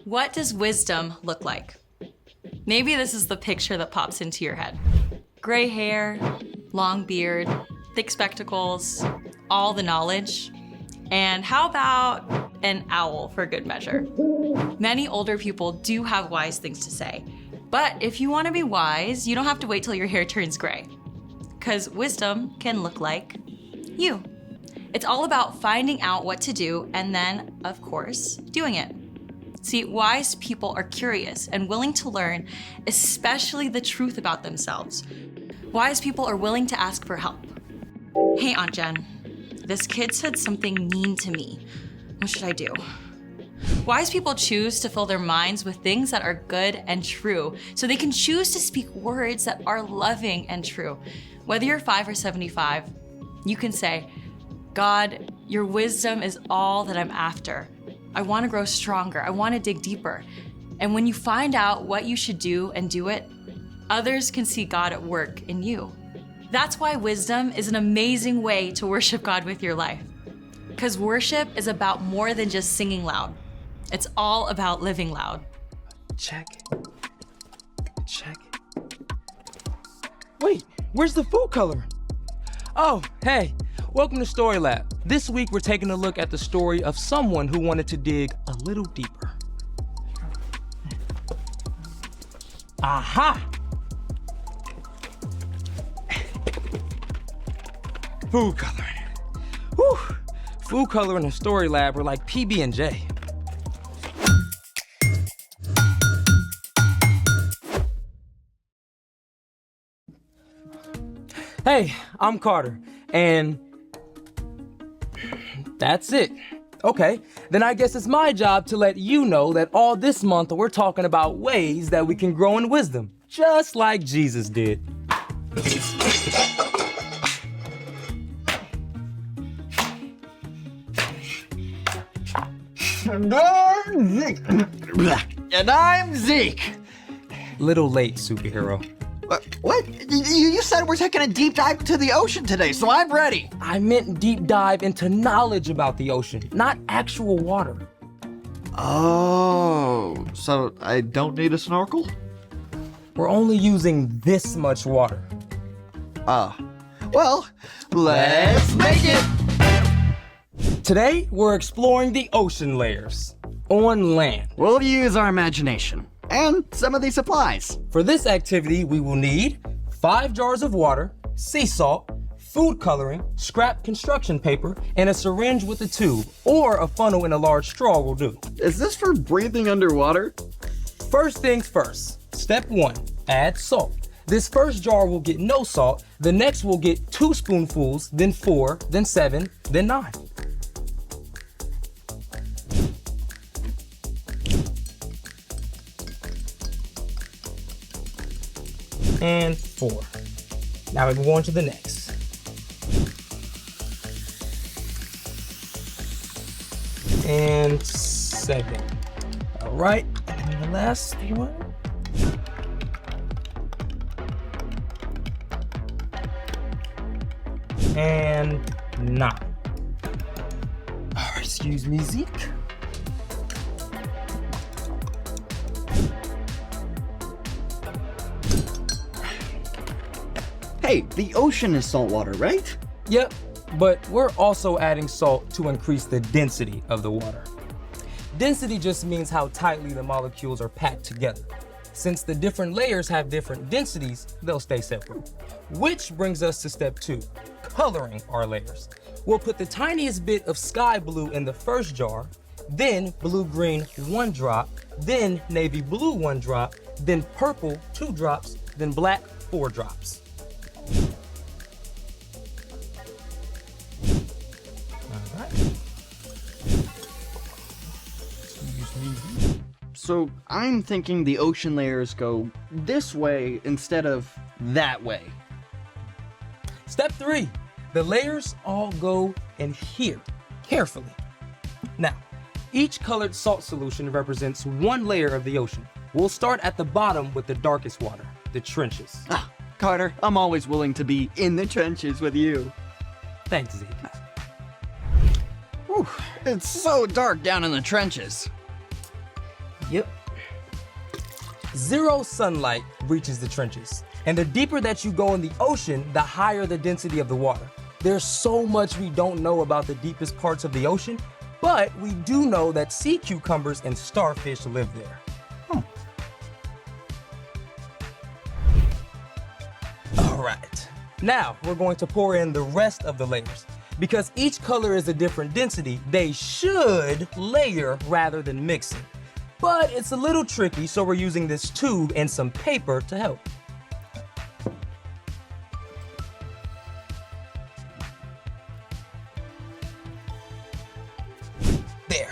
What does wisdom look like? Maybe this is the picture that pops into your head. Gray hair, long beard, thick spectacles, all the knowledge. And how about an owl for good measure? Many older people do have wise things to say. But if you want to be wise, you don't have to wait till your hair turns gray. Because wisdom can look like you. It's all about finding out what to do and then, of course, doing it. See, wise people are curious and willing to learn, especially the truth about themselves. Wise people are willing to ask for help. Hey, Aunt Jen, this kid said something mean to me. What should I do? Wise people choose to fill their minds with things that are good and true, so they can choose to speak words that are loving and true. Whether you're 5 or 75, you can say, God, your wisdom is all that I'm after. I want to grow stronger. I want to dig deeper. And when you find out what you should do and do it, others can see God at work in you. That's why wisdom is an amazing way to worship God with your life. Because worship is about more than just singing loud. It's all about living loud. Check. Wait, where's the food color? Oh, hey, welcome to Story Lab. This week we're taking a look at the story of someone who wanted to dig a little deeper. Aha! Food coloring. Whew. Food coloring and Story Lab are like PB&J. Hey, I'm Carter, and that's it. Okay, then I guess it's my job to let you know that all this month we're talking about ways that we can grow in wisdom, just like Jesus did. And I'm Zeke. Little late, superhero. What? You said we're taking a deep dive into the ocean today, so I'm ready. I meant deep dive into knowledge about the ocean, not actual water. Oh, so I don't need a snorkel? We're only using this much water. Well, let's make it. Today, we're exploring the ocean layers on land. We'll use our imagination and some of these supplies. For this activity, we will need 5 jars of water, sea salt, food coloring, scrap construction paper, and a syringe with a tube, or a funnel in a large straw will do. Is this for breathing underwater? First things first. Step 1, add salt. This first jar will get no salt, the next will get 2 spoonfuls, then 4, then 7, then 9. And 4. Now we move on to the next. And 7. All right, and the last one. And 9. Oh, excuse me, Zeke. Hey, the ocean is saltwater, right? Yep, but we're also adding salt to increase the density of the water. Density just means how tightly the molecules are packed together. Since the different layers have different densities, they'll stay separate. Which brings us to step 2, coloring our layers. We'll put the tiniest bit of sky blue in the first jar, then blue-green 1 drop, then navy blue 1 drop, then purple 2 drops, then black 4 drops. All right. So I'm thinking the ocean layers go this way instead of that way. Step 3, the layers all go in here, carefully. Now, each colored salt solution represents 1 layer of the ocean. We'll start at the bottom with the darkest water, the trenches. Carter, I'm always willing to be in the trenches with you. Thanks, Zeke. Whew, it's so dark down in the trenches. Yep. Zero sunlight reaches the trenches. And the deeper that you go in the ocean, the higher the density of the water. There's so much we don't know about the deepest parts of the ocean, but we do know that sea cucumbers and starfish live there. All right, now we're going to pour in the rest of the layers. Because each color is a different density, they should layer rather than mixing. But it's a little tricky, so we're using this tube and some paper to help. There.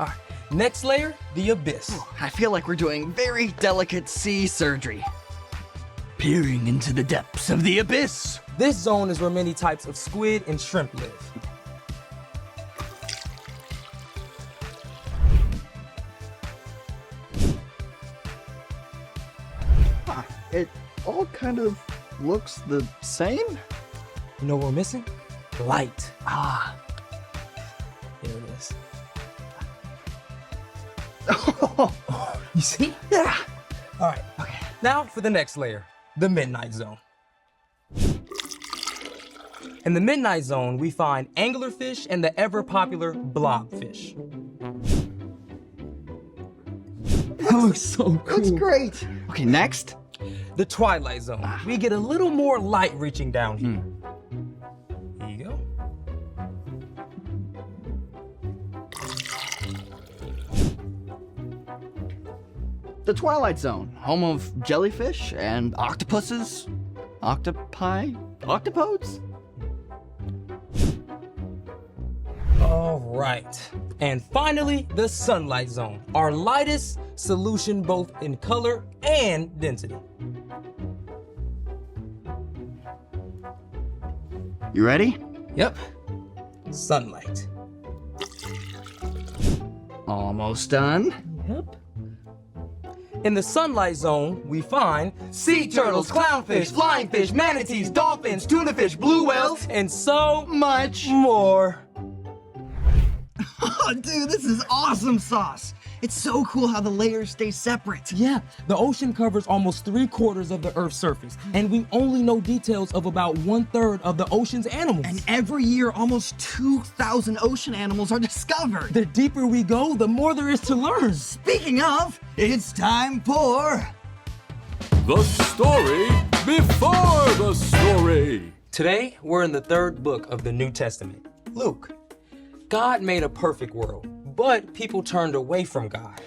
All right, next layer, the abyss. I feel like we're doing very delicate sea surgery. Peering into the depths of the abyss. This zone is where many types of squid and shrimp live. It all kind of looks the same. You know what we're missing? Light. Ah. Here it is. You see? Yeah. All right, okay. Now for the next layer, the midnight zone. In the midnight zone, we find anglerfish and the ever-popular blobfish. That looks so cool. That's great. Okay, next. The twilight zone. We get a little more light reaching down here. Here you go. The Twilight Zone, home of jellyfish and octopuses, octopi, octopodes? All right. And finally, the sunlight zone, our lightest solution both in color and density. You ready? Yep. Sunlight. Almost done. Yep. In the sunlight zone, we find sea turtles, clownfish, flying fish, manatees, dolphins, tuna fish, blue whales, and so Much. more. Oh, dude, this is awesome sauce. It's so cool how the layers stay separate. Yeah, the ocean covers almost 3/4 of the Earth's surface, and we only know details of about 1/3 of the ocean's animals. And every year, almost 2,000 ocean animals are discovered. The deeper we go, the more there is to learn. Speaking of, it's time for... The story before the story. Today, we're in the 3rd book of the New Testament, Luke. God made a perfect world, but people turned away from God.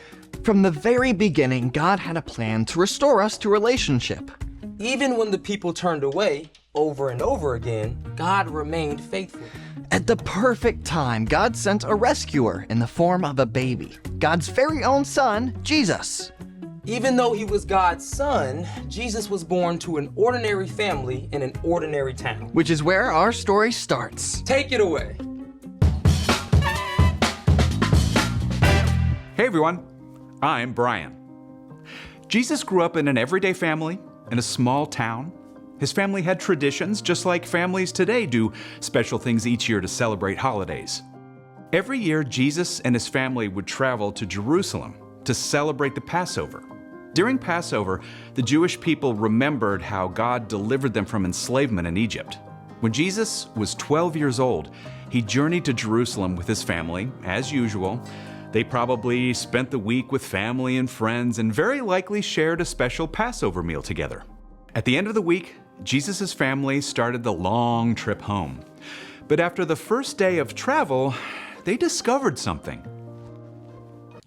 From the very beginning, God had a plan to restore us to relationship. Even when the people turned away over and over again, God remained faithful. At the perfect time, God sent a rescuer in the form of a baby, God's very own son, Jesus. Even though he was God's son, Jesus was born to an ordinary family in an ordinary town. Which is where our story starts. Take it away. Hey everyone, I'm Brian. Jesus grew up in an everyday family in a small town. His family had traditions just like families today do special things each year to celebrate holidays. Every year, Jesus and his family would travel to Jerusalem to celebrate the Passover. During Passover, the Jewish people remembered how God delivered them from enslavement in Egypt. When Jesus was 12 years old, he journeyed to Jerusalem with his family, as usual. They probably spent the week with family and friends and very likely shared a special Passover meal together. At the end of the week, Jesus' family started the long trip home. But after the first day of travel, they discovered something.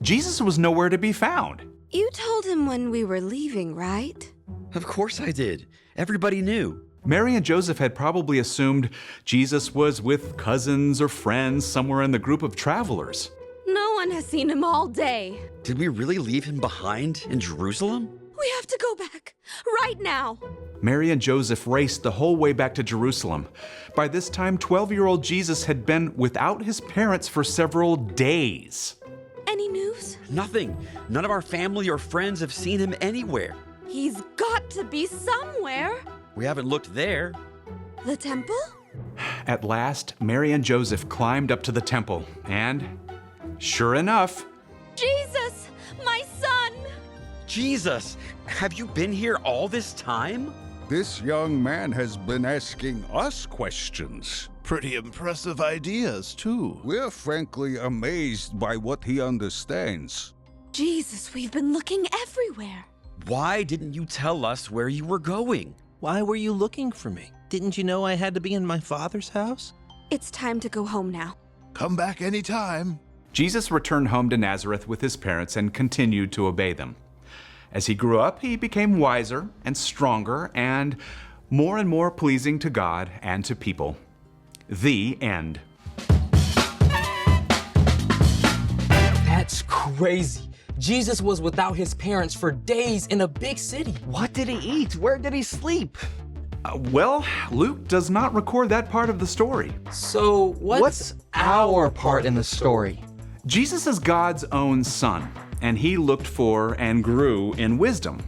Jesus was nowhere to be found. You told him when we were leaving, right? Of course I did. Everybody knew. Mary and Joseph had probably assumed Jesus was with cousins or friends somewhere in the group of travelers. No one has seen him all day. Did we really leave him behind in Jerusalem? We have to go back, right now. Mary and Joseph raced the whole way back to Jerusalem. By this time, 12-year-old Jesus had been without his parents for several days. Any news? Nothing. None of our family or friends have seen him anywhere. He's got to be somewhere. We haven't looked there. The temple? At last, Mary and Joseph climbed up to the temple, and sure enough, Jesus! Jesus, have you been here all this time? This young man has been asking us questions. Pretty impressive ideas, too. We're frankly amazed by what he understands. Jesus, we've been looking everywhere. Why didn't you tell us where you were going? Why were you looking for me? Didn't you know I had to be in my Father's house? It's time to go home now. Come back anytime. Jesus returned home to Nazareth with his parents and continued to obey them. As he grew up, he became wiser and stronger and more pleasing to God and to people. The end. That's crazy. Jesus was without his parents for days in a big city. What did he eat? Where did he sleep? Well, Luke does not record that part of the story. So What's our part in the story? Jesus is God's own son, and he looked for and grew in wisdom.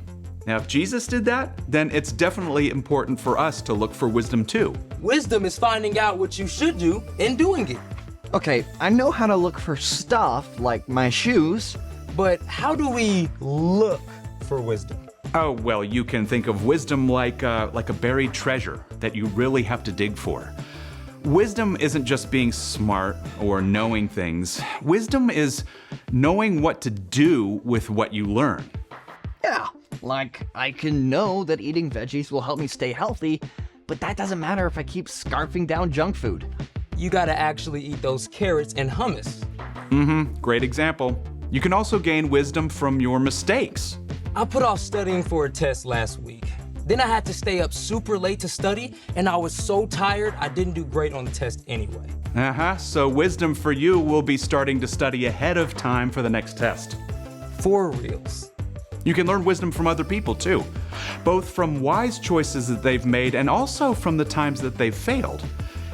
Now, if Jesus did that, then it's definitely important for us to look for wisdom too. Wisdom is finding out what you should do and doing it. Okay, I know how to look for stuff like my shoes. But how do we look for wisdom? Oh, well, you can think of wisdom like a buried treasure that you really have to dig for. Wisdom isn't just being smart or knowing things. Wisdom is knowing what to do with what you learn. Yeah, like I can know that eating veggies will help me stay healthy, but that doesn't matter if I keep scarfing down junk food. You gotta actually eat those carrots and hummus. Great example. You can also gain wisdom from your mistakes. I put off studying for a test last week. Then I had to stay up super late to study, and I was so tired I didn't do great on the test anyway. So wisdom for you will be starting to study ahead of time for the next test. For reals. You can learn wisdom from other people too, both from wise choices that they've made and also from the times that they've failed.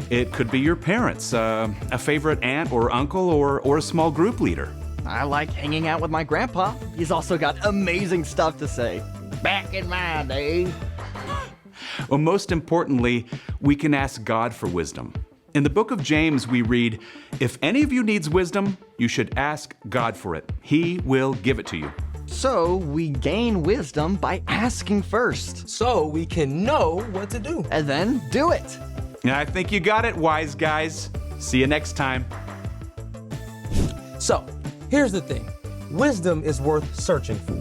It could be your parents, a favorite aunt or uncle, or a small group leader. I like hanging out with my grandpa. He's also got amazing stuff to say. Back in my day. Well, most importantly, we can ask God for wisdom. In the book of James, we read, "If any of you needs wisdom, you should ask God for it. He will give it to you." So we gain wisdom by asking first, So we can know what to do. and then do it. I think you got it, wise guys. See you next time. So, here's the thing. Wisdom is worth searching for.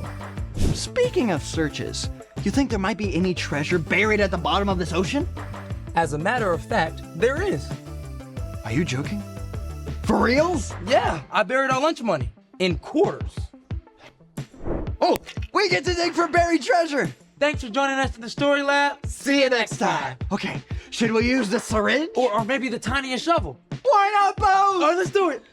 Speaking of searches, you think there might be any treasure buried at the bottom of this ocean? As a matter of fact, there is. Are you joking? For reals? Yeah, I buried our lunch money in quarters. Oh, we get to dig for buried treasure. Thanks for joining us in the Story Lab. See you next time. Okay, should we use the syringe? Or maybe the tiniest shovel. Why not both? All right, let's do it.